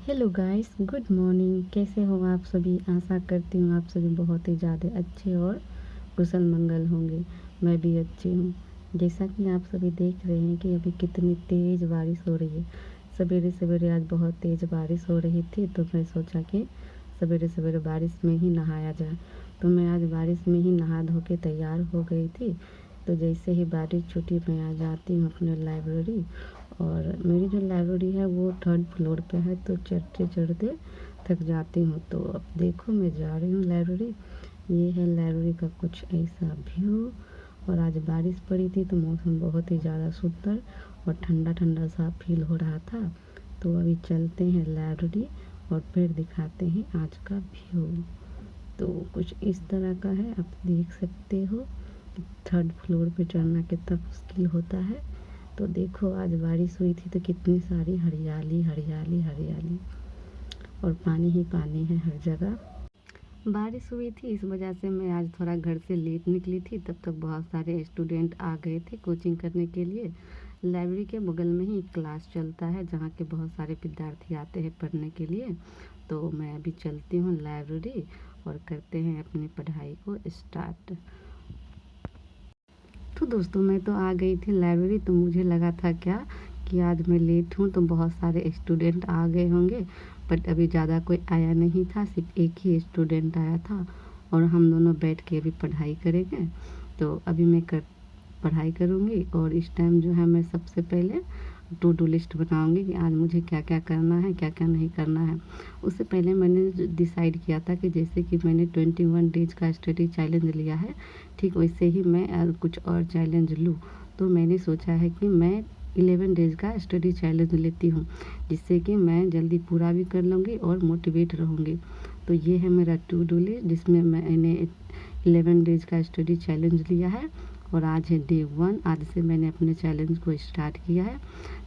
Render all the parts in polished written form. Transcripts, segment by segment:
Hello guys, good morning. कैसे हो आप सभी? आशा करती हूँ आप सभी बहुत ही ज़्यादा अच्छे और कुशल मंगल होंगे। मैं भी अच्छी हूँ। जैसा कि आप सभी देख रहे हैं कि अभी कितनी तेज़ बारिश हो रही है। सवेरे सवेरे आज बहुत तेज़ बारिश हो रही थी, तो मैं सोचा कि सवेरे सवेरे बारिश में ही नहाया जाए। तो मैं आज बारिश में ही नहा धो के तैयार हो गई थी। तो जैसे ही बारिश छूटी मैं आ जाती हूँ अपने लाइब्रेरी। और मेरी जो लाइब्रेरी है वो थर्ड फ्लोर पे है, तो चढ़ते चढ़ते थक जाती हूँ। तो अब देखो मैं जा रही हूँ लाइब्रेरी। ये है लाइब्रेरी का कुछ ऐसा व्यू। और आज बारिश पड़ी थी तो मौसम बहुत ही ज़्यादा सुंदर और ठंडा ठंडा सा फील हो रहा था। तो अभी चलते हैं लाइब्रेरी और फिर दिखाते हैं आज का व्यू। तो कुछ इस तरह का है, आप देख सकते हो। थर्ड फ्लोर पे चढ़ना कितना मुश्किल होता है। तो देखो आज बारिश हुई थी तो कितनी सारी हरियाली हरियाली हरियाली और पानी ही पानी है हर जगह। बारिश हुई थी इस वजह से मैं आज थोड़ा घर से लेट निकली थी। तब तक बहुत सारे स्टूडेंट आ गए थे कोचिंग करने के लिए। लाइब्रेरी के बगल में ही एक क्लास चलता है जहाँ के बहुत सारे विद्यार्थी आते हैं पढ़ने के लिए। तो मैं अभी चलती हूँ लाइब्रेरी और करते हैं अपनी पढ़ाई को स्टार्ट। तो दोस्तों मैं तो आ गई थी लाइब्रेरी। तो मुझे लगा था क्या कि आज मैं लेट हूँ तो बहुत सारे स्टूडेंट आ गए होंगे, बट अभी ज़्यादा कोई आया नहीं था, सिर्फ एक ही स्टूडेंट आया था। और हम दोनों बैठ के अभी पढ़ाई करेंगे। तो अभी मैं पढ़ाई करूँगी और इस टाइम जो है मैं सबसे पहले टू डू लिस्ट बनाऊँगी कि आज मुझे क्या क्या करना है क्या क्या नहीं करना है। उससे पहले मैंने डिसाइड किया था कि जैसे कि मैंने 21 डेज का स्टडी चैलेंज लिया है, ठीक वैसे ही मैं कुछ और चैलेंज लूँ। तो मैंने सोचा है कि मैं 11 डेज का स्टडी चैलेंज लेती हूँ, जिससे कि मैं जल्दी पूरा भी कर लूँगी और मोटिवेट रहूँगी। तो ये है मेरा टू डू लिस्ट जिसमें मैंने 11 डेज का स्टडी चैलेंज लिया है। और आज है डे 1। आज से मैंने अपने चैलेंज को स्टार्ट किया है,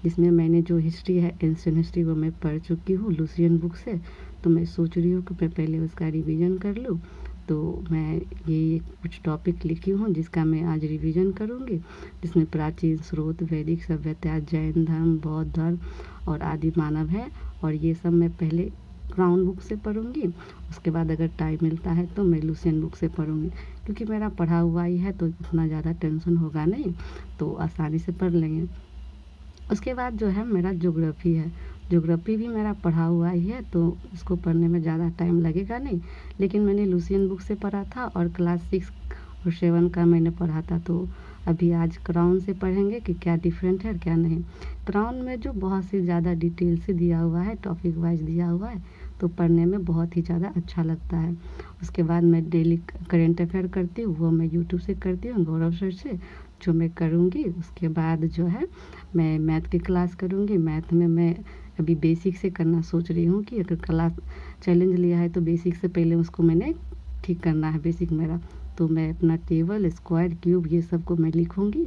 जिसमें मैंने जो हिस्ट्री है एंशिएंट हिस्ट्री वो मैं पढ़ चुकी हूँ लुसियन बुक से। तो मैं सोच रही हूँ कि मैं पहले उसका रिवीजन कर लूँ। तो मैं ये कुछ टॉपिक लिखी हूँ जिसका मैं आज रिवीजन करूँगी, जिसमें प्राचीन स्रोत, वैदिक सभ्यता, जैन धर्म, बौद्ध धर्म और आदि मानव है। और ये सब मैं पहले क्राउन बुक से पढ़ूँगी। उसके बाद अगर टाइम मिलता है तो मैं लुसियन बुक से पढ़ूँगी, क्योंकि मेरा पढ़ा हुआ ही है तो इतना ज़्यादा टेंशन होगा नहीं, तो आसानी से पढ़ लेंगे। उसके बाद जो है मेरा ज्योग्राफी है। ज्योग्राफी भी मेरा पढ़ा हुआ ही है तो उसको पढ़ने में ज़्यादा टाइम लगेगा नहीं। लेकिन मैंने लुसियन बुक से पढ़ा था और क्लास 6 और 7 का मैंने पढ़ा था। तो अभी आज क्राउन से पढ़ेंगे कि क्या डिफरेंट है और क्या नहीं। क्राउन में जो बहुत सी ज़्यादा डिटेल से दिया हुआ है, टॉपिक वाइज दिया हुआ है, तो पढ़ने में बहुत ही ज़्यादा अच्छा लगता है। उसके बाद मैं डेली करेंट अफेयर करती हूँ, वो मैं यूट्यूब से करती हूँ, गौरव सर से, जो मैं करूँगी। उसके बाद जो है मैं मैथ की क्लास करूँगी। मैथ में मैं अभी बेसिक से करना सोच रही हूँ कि अगर क्लास चैलेंज लिया है तो बेसिक से पहले उसको मैंने ठीक करना है बेसिक मेरा। तो मैं अपना टेबल, स्क्वायर, क्यूब ये सब को मैं लिखूँगी,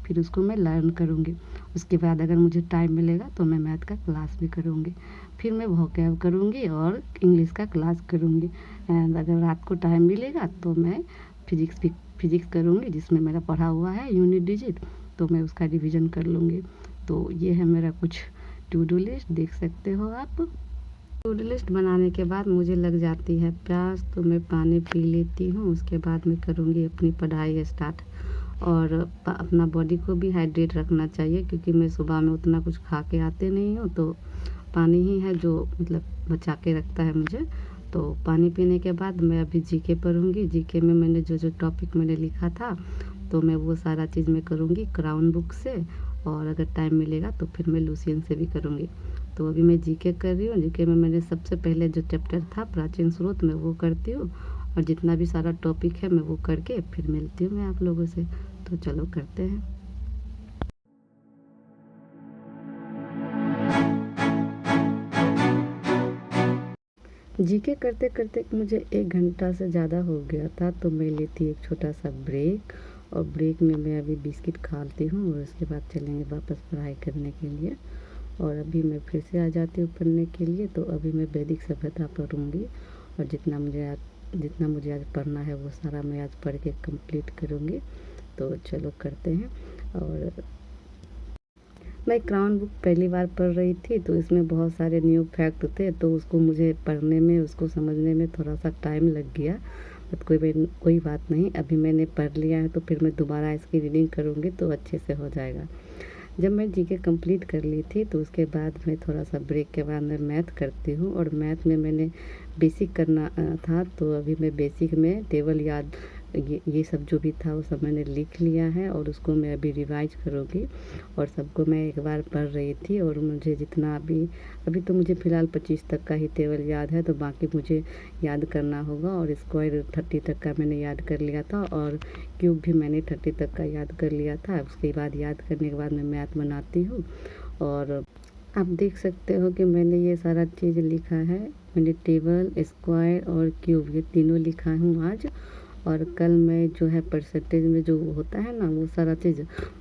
फिर उसको मैं लर्न करूँगी। उसके बाद अगर मुझे टाइम मिलेगा तो मैं मैथ का क्लास भी करूँगी। फिर मैं वोकैब करूँगी और इंग्लिश का क्लास करूँगी। एंड अगर रात को टाइम मिलेगा तो मैं फिजिक्स करूँगी, जिसमें मेरा पढ़ा हुआ है यूनिट डिजिट, तो मैं उसका रिवीजन कर लूँगी। तो ये है मेरा कुछ टू डू लिस्ट, देख सकते हो आप। टू डू लिस्ट बनाने के बाद मुझे लग जाती है प्यास, तो मैं पानी पी लेती हूँ। उसके बाद मैं करूँगी अपनी पढ़ाई स्टार्ट। और अपना बॉडी को भी हाइड्रेट रखना चाहिए, क्योंकि मैं सुबह में उतना कुछ खा के आते नहीं हूँ। तो पानी ही है जो मतलब बचा के रखता है मुझे। तो पानी पीने के बाद मैं अभी जीके पढ़ूँगी। जीके में मैंने जो जो टॉपिक मैंने लिखा था तो मैं वो सारा चीज़ मैं करूँगी क्राउन बुक से। और अगर टाइम मिलेगा तो फिर मैं लुसियन से भी करूँगी। तो अभी मैं जीके कर रही हूँ। जीके में मैंने सबसे पहले जो चैप्टर था प्राचीन स्रोत में वो करती हूँ, और जितना भी सारा टॉपिक है मैं वो करके फिर मिलती हूँ मैं आप लोगों से। तो चलो करते हैं। जीके करते करते मुझे 1 घंटा से ज़्यादा हो गया था, तो मैं लेती एक छोटा सा ब्रेक। और ब्रेक में मैं अभी बिस्किट खाती हूँ और उसके बाद चलेंगे वापस पढ़ाई करने के लिए। और अभी मैं फिर से आ जाती हूँ पढ़ने के लिए। तो अभी मैं वैदिक सभ्यता पढ़ूँगी, और जितना मुझे आज पढ़ना है वो सारा मैं आज पढ़ के कंप्लीट करूँगी। तो चलो करते हैं। और मैं क्राउन बुक पहली बार पढ़ रही थी तो इसमें बहुत सारे न्यू फैक्ट थे, तो उसको मुझे पढ़ने में, उसको समझने में थोड़ा सा टाइम लग गया। बट कोई बात नहीं, अभी मैंने पढ़ लिया है तो फिर मैं दोबारा इसकी रीडिंग करूँगी तो अच्छे से हो जाएगा। जब मैं जीके कंप्लीट कर ली थी तो उसके बाद मैं थोड़ा सा ब्रेक के बाद मैं मैथ करती हूँ, और मैथ में मैंने बेसिक करना था, तो अभी मैं बेसिक में टेबल याद, ये सब जो भी था वो सब मैंने लिख लिया है, और उसको मैं अभी रिवाइज करूँगी। और सबको मैं एक बार पढ़ रही थी, और मुझे जितना अभी तो मुझे फ़िलहाल 25 तक का ही टेबल याद है, तो बाकी मुझे याद करना होगा। और स्क्वायर 30 तक का मैंने याद कर लिया था, और क्यूब भी मैंने 30 तक का याद कर लिया था। उसके बाद याद करने के बाद मैं मैथ बनाती हूँ। और आप देख सकते हो कि मैंने ये सारा चीज़ लिखा है। मैंने टेबल, स्क्वायर और क्यूब ये तीनों लिखा हूँ आज। और कल मैं जो है परसेंटेज में जो होता है ना वो सारा चीज़,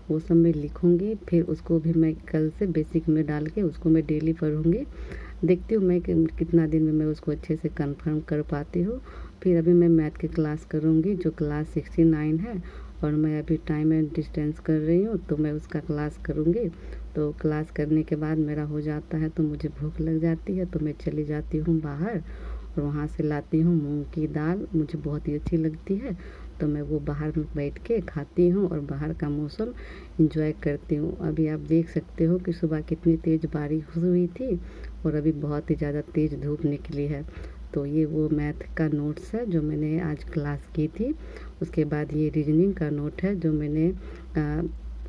वो सब मैं लिखूँगी। फिर उसको भी मैं कल से बेसिक में डाल के उसको मैं डेली पढ़ूँगी। देखती हूँ मैं कितना दिन में मैं उसको अच्छे से कंफर्म कर पाती हूँ। फिर अभी मैं मैथ की क्लास करूँगी जो क्लास 69 है, और मैं अभी टाइम एंड डिस्टेंस कर रही हूँ, तो मैं उसका क्लास करूँगी। तो क्लास करने के बाद मेरा हो जाता है तो मुझे भूख लग जाती है, तो मैं चली जाती हूँ बाहर, और वहाँ से लाती हूँ मूंग की दाल, मुझे बहुत ही अच्छी लगती है। तो मैं वो बाहर में बैठ के खाती हूँ और बाहर का मौसम इंजॉय करती हूँ। अभी आप देख सकते हो कि सुबह कितनी तेज़ बारिश हुई थी, और अभी बहुत ही ज़्यादा तेज़ धूप निकली है। तो ये वो मैथ का नोट्स है जो मैंने आज क्लास की थी। उसके बाद ये रीजनिंग का नोट है जो मैंने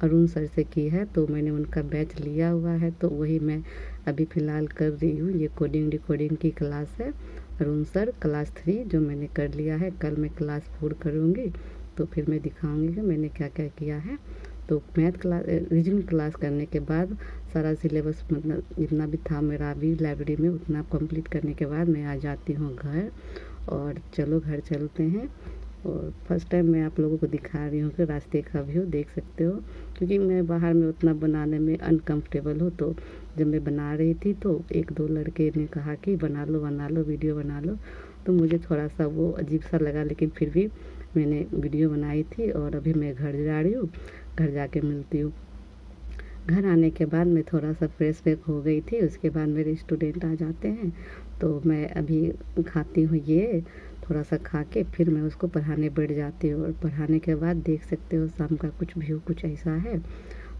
अरुण सर से की है, तो मैंने उनका बैच लिया हुआ है, तो वही मैं अभी फ़िलहाल कर रही हूँ। ये कोडिंग डिकोडिंग की क्लास है, अरुण सर क्लास 3 जो मैंने कर लिया है। कल मैं क्लास 4 करूँगी, तो फिर मैं दिखाऊँगी कि मैंने क्या क्या किया है। तो मैथ क्लास, रीजनिंग क्लास करने के बाद सारा सिलेबस मतलब जितना भी था मेरा अभी लाइब्रेरी में उतना कंप्लीट करने के बाद मैं आ जाती हूँ घर। और चलो घर चलते हैं। और फर्स्ट टाइम मैं आप लोगों को दिखा रही हूँ कि रास्ते का व्यू देख सकते हो, क्योंकि मैं बाहर में उतना बनाने में अनकंफर्टेबल हूँ। तो जब मैं बना रही थी तो एक दो लड़के ने कहा कि बना लो वीडियो बना लो, तो मुझे थोड़ा सा वो अजीब सा लगा, लेकिन फिर भी मैंने वीडियो बनाई थी। और अभी मैं घर जा रही हूँ, घर जाके मिलती हूँ। घर आने के बाद मैं थोड़ा सा फ्रेश वेक हो गई थी, उसके बाद मेरे स्टूडेंट आ जाते हैं, तो मैं अभी खाती हूँ ये, थोड़ा सा खा के फिर मैं उसको पढ़ाने बैठ जाती हूँ। और पढ़ाने के बाद देख सकते हो शाम का कुछ व्यू कुछ ऐसा है।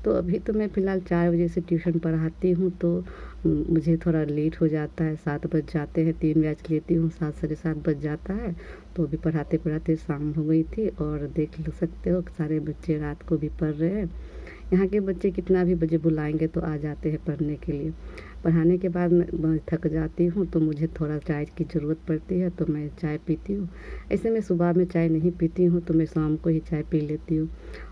तो अभी तो मैं फ़िलहाल 4 बजे से ट्यूशन पढ़ाती हूँ, तो मुझे थोड़ा लेट हो जाता है, 7 बज जाते हैं, 3 बैच लेती हूँ, 7 साढ़े 7 बज जाता है। तो अभी पढ़ाते पढ़ाते शाम हो गई थी, और देख सकते हो सारे बच्चे रात को भी पढ़ रहे हैं। यहाँ के बच्चे कितना भी बजे बुलाएंगे तो आ जाते हैं पढ़ने के लिए। पढ़ाने के बाद मैं थक जाती हूँ, तो मुझे थोड़ा चाय की ज़रूरत पड़ती है, तो मैं चाय पीती हूँ। ऐसे मैं सुबह में चाय नहीं पीती हूँ, तो मैं शाम को ही चाय पी लेती हूँ।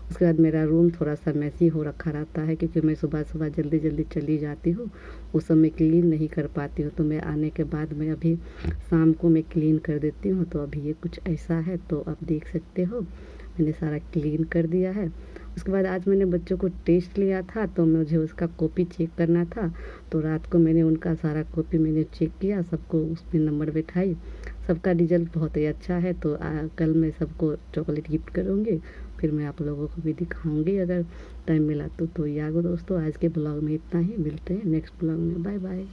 उसके बाद मेरा रूम थोड़ा सा मैसी हो रखा रहता है, क्योंकि मैं सुबह सुबह जल्दी जल्दी चली जाती हूँ, उस समय क्लीन नहीं कर पाती हूँ। तो मैं आने के बाद मैं अभी शाम को मैं क्लीन कर देती हूँ। तो अभी ये कुछ ऐसा है, तो आप देख सकते हो मैंने सारा क्लीन कर दिया है। उसके बाद आज मैंने बच्चों को टेस्ट लिया था, तो मुझे उसका कॉपी चेक करना था, तो रात को मैंने उनका सारा कॉपी मैंने चेक किया, सबको उसमें नंबर बिठाई। सबका रिजल्ट बहुत ही अच्छा है, तो कल मैं सबको चॉकलेट गिफ्ट करूँगी। फिर मैं आप लोगों को भी दिखाऊंगी अगर टाइम मिला तो। यागो दोस्तों, आज के ब्लॉग में इतना ही, मिलते हैं नेक्स्ट ब्लॉग में, बाय बाय।